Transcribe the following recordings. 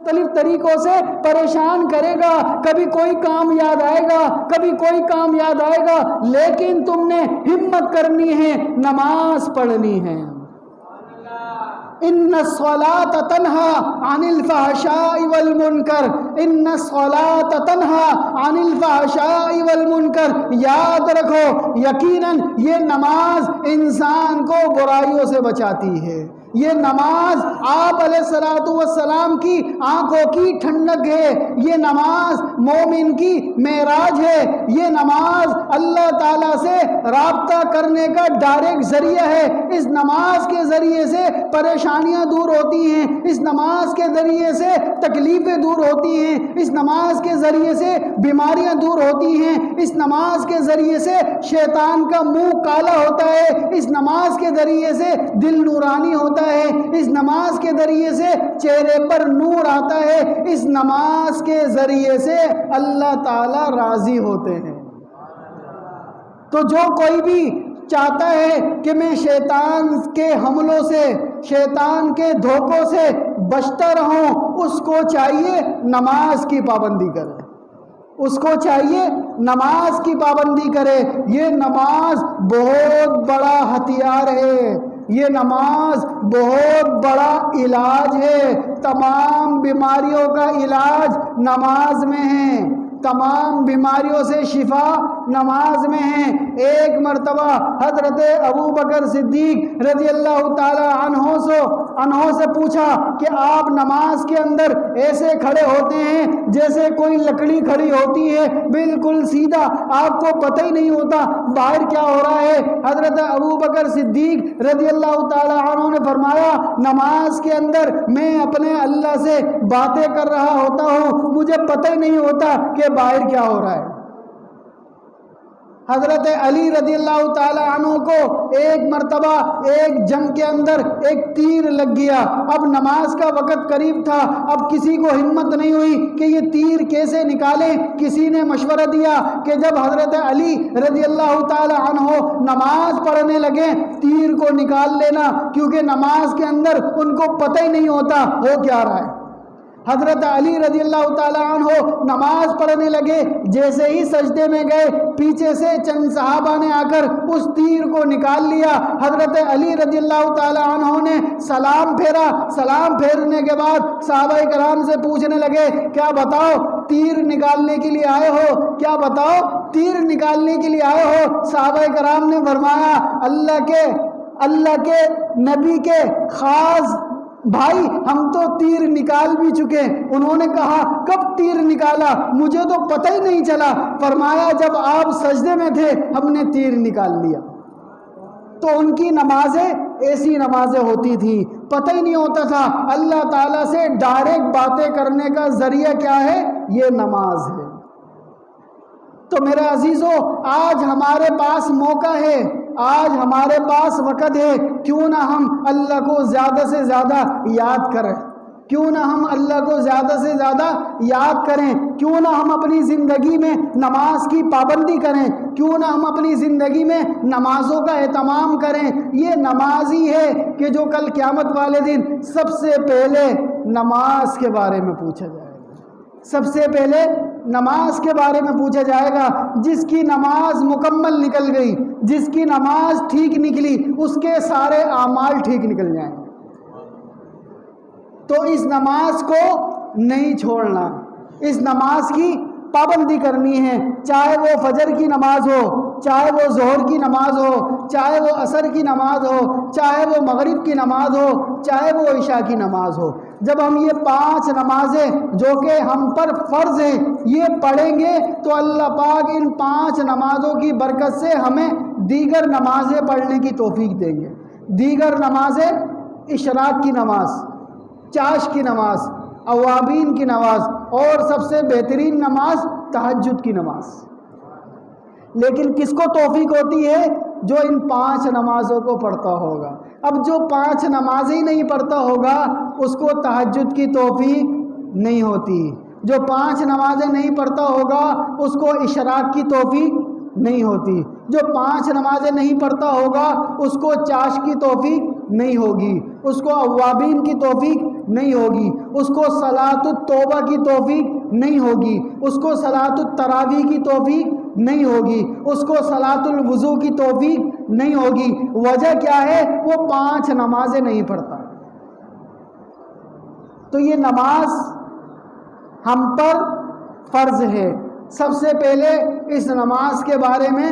مختلف طریقوں سے پریشان کرے گا، کبھی کوئی کام یاد آئے گا، کبھی کوئی کام یاد آئے گا، لیکن تم نے ہمت کرنی ہے، نماز پڑھنی ہے۔ ان الصلاۃ تنہا عن الفحشاء والمنکر، ان الصلاۃ تنہا عن الفحشاء والمنکر، یاد رکھو یقیناً یہ نماز انسان کو برائیوں سے بچاتی ہے۔ یہ نماز آپ علیہ الصلوۃ والسلام کی آنکھوں کی ٹھنڈک ہے، یہ نماز مومن کی معراج ہے، یہ نماز اللہ تعالیٰ سے رابطہ کرنے کا ڈائریکٹ ذریعہ ہے۔ اس نماز کے ذریعے سے پریشانیاں دور ہوتی ہیں، اس نماز کے ذریعے سے تکلیفیں دور ہوتی ہیں، اس نماز کے ذریعے سے بیماریاں دور ہوتی ہیں، اس نماز کے ذریعے سے شیطان کا منہ کالا ہوتا ہے، اس نماز کے ذریعے سے دل نورانی ہوتا ہے، اس نماز کے ذریعے سے چہرے پر نور آتا ہے، اس نماز کے ذریعے سے اللہ تعالی راضی ہوتے ہیں۔ تو جو کوئی بھی چاہتا ہے کہ میں شیطان کے حملوں سے، شیطان کے دھوکوں سے بچتا رہوں، اس کو چاہیے نماز کی پابندی کرے، اس کو چاہیے نماز کی پابندی کرے۔ یہ نماز بہت بڑا ہتھیار ہے، یہ نماز بہت بڑا علاج ہے، تمام بیماریوں کا علاج نماز میں ہے، تمام بیماریوں سے شفا نماز میں ہے۔ ایک مرتبہ حضرت ابو بکر صدیق رضی اللہ تعالی عنہ سے پوچھا کہ آپ نماز کے اندر ایسے کھڑے ہوتے ہیں جیسے کوئی لکڑی کھڑی ہوتی ہے، بالکل سیدھا، آپ کو پتہ ہی نہیں ہوتا باہر کیا ہو رہا ہے۔ حضرت ابو بکر صدیق رضی اللہ تعالی عنہ نے فرمایا نماز کے اندر میں اپنے اللہ سے باتیں کر رہا ہوتا ہوں، مجھے پتہ ہی نہیں ہوتا کہ باہر کیا ہو رہا ہے۔ حضرت علی رضی اللہ تعالی عنہ کو ایک مرتبہ ایک جنگ کے اندر ایک تیر لگ گیا، اب نماز کا وقت قریب تھا، اب کسی کو ہمت نہیں ہوئی کہ یہ تیر کیسے نکالیں۔ کسی نے مشورہ دیا کہ جب حضرت علی رضی اللہ تعالی عنہ نماز پڑھنے لگے تیر کو نکال لینا، کیونکہ نماز کے اندر ان کو پتہ ہی نہیں ہوتا ہو کیا رہا ہے۔ حضرت علی رضی اللہ تعالی عنہ نماز پڑھنے لگے، جیسے ہی سجدے میں گئے پیچھے سے چند صحابہ نے آ کر اس تیر کو نکال لیا۔ حضرت علی رضی اللہ تعالی عنہ نے سلام پھیرا، سلام پھیرنے کے بعد صحابہ کرام سے پوچھنے لگے کیا بتاؤ تیر نکالنے کے لیے آئے ہو، کیا بتاؤ تیر نکالنے کے لیے آئے ہو؟ صحابہ کرام نے فرمایا اللہ کے نبی کے خاص بھائی ہم تو تیر نکال بھی چکے۔ انہوں نے کہا کب تیر نکالا؟ مجھے تو پتہ ہی نہیں چلا۔ فرمایا جب آپ سجدے میں تھے ہم نے تیر نکال لیا۔ تو ان کی نمازیں ایسی نمازیں ہوتی تھی، پتہ ہی نہیں ہوتا تھا اللہ تعالیٰ سے ڈائریکٹ باتیں کرنے کا ذریعہ کیا ہے، یہ نماز ہے۔ تو میرے عزیزوں آج ہمارے پاس موقع ہے، آج ہمارے پاس وقت ہے، کیوں نہ ہم اللہ کو زیادہ سے زیادہ یاد کریں، کیوں نہ ہم اللہ کو زیادہ سے زیادہ یاد کریں، کیوں نہ ہم اپنی زندگی میں نماز کی پابندی کریں، کیوں نہ ہم اپنی زندگی میں نمازوں کا اہتمام کریں۔ یہ نماز ہی ہے کہ جو کل قیامت والے دن سب سے پہلے نماز کے بارے میں پوچھا جائے گا، سب سے پہلے نماز کے بارے میں پوچھا جائے گا۔ جس کی نماز مکمل نکل گئی، جس کی نماز ٹھیک نکلی، اس کے سارے اعمال ٹھیک نکل جائیں گے۔ تو اس نماز کو نہیں چھوڑنا، اس نماز کی پابندی کرنی ہے، چاہے وہ فجر کی نماز ہو، چاہے وہ ظہر کی نماز ہو، چاہے وہ عصر کی نماز ہو، چاہے وہ مغرب کی نماز ہو، چاہے وہ عشاء کی نماز ہو۔ جب ہم یہ 5 نمازیں جو کہ ہم پر فرض ہیں یہ پڑھیں گے تو اللہ پاک ان 5 نمازوں کی برکت سے ہمیں دیگر نمازیں پڑھنے کی توفیق دیں گے۔ دیگر نمازیں اشراق کی نماز، چاش کی نماز، اوابین کی نماز، اور سب سے بہترین نماز تہجد کی نماز۔ لیکن کس کو توفیق ہوتی ہے؟ جو ان 5 نمازوں کو پڑھتا ہوگا۔ اب جو 5 نمازیں ہی نہیں پڑھتا ہوگا اس کو تہجد کی توفیق نہیں ہوتی، جو 5 نمازیں نہیں پڑھتا ہوگا اس کو اشراق کی توفیق نہیں ہوتی، جو 5 نمازیں نہیں پڑھتا ہوگا اس کو چاش کی توفیق نہیں ہوگی، اس کو اوابین کی توفیق نہیں ہوگی، اس کو صلاۃ التوبہ کی توفیق نہیں ہوگی، اس کو صلاۃ التراویح کی توفیق نہیں ہوگی، اس کو صلاۃ الوضو کی توفیق نہیں ہوگی۔ وجہ کیا ہے؟ وہ 5 نمازیں نہیں پڑھتا۔ تو یہ نماز ہم پر فرض ہے۔ سب سے پہلے اس نماز کے بارے میں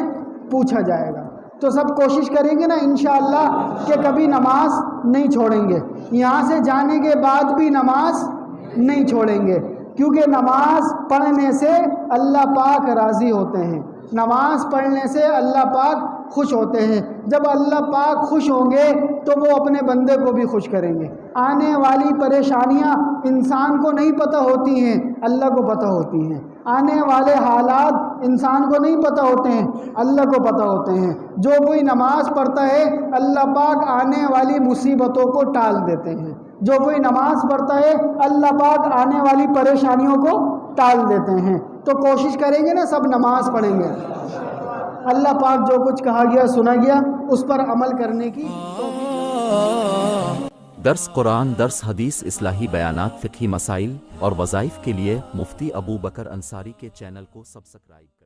پوچھا جائے گا، تو سب کوشش کریں گے نا انشاءاللہ کہ کبھی نماز نہیں چھوڑیں گے، یہاں سے جانے کے بعد بھی نماز نہیں چھوڑیں گے، کیونکہ نماز پڑھنے سے اللہ پاک راضی ہوتے ہیں، نماز پڑھنے سے اللہ پاک خوش ہوتے ہیں۔ جب اللہ پاک خوش ہوں گے تو وہ اپنے بندے کو بھی خوش کریں گے۔ آنے والی پریشانیاں انسان کو نہیں پتہ ہوتی ہیں، اللہ کو پتہ ہوتی ہیں۔ آنے والے حالات انسان کو نہیں پتہ ہوتے ہیں، اللہ کو پتہ ہوتے ہیں۔ جو کوئی نماز پڑھتا ہے اللہ پاک آنے والی مصیبتوں کو ٹال دیتے ہیں، جو کوئی نماز پڑھتا ہے اللہ پاک آنے والی پریشانیوں کو ٹال دیتے ہیں۔ تو کوشش کریں گے نا سب نماز پڑھیں گے، اللہ پاک جو کچھ کہا گیا سنا گیا اس پر عمل کرنے کی درس قرآن، درس حدیث، اصلاحی بیانات، فقہی مسائل اور وظائف کے لیے مفتی ابو بکر انصاری کے چینل کو سبسکرائب کریں۔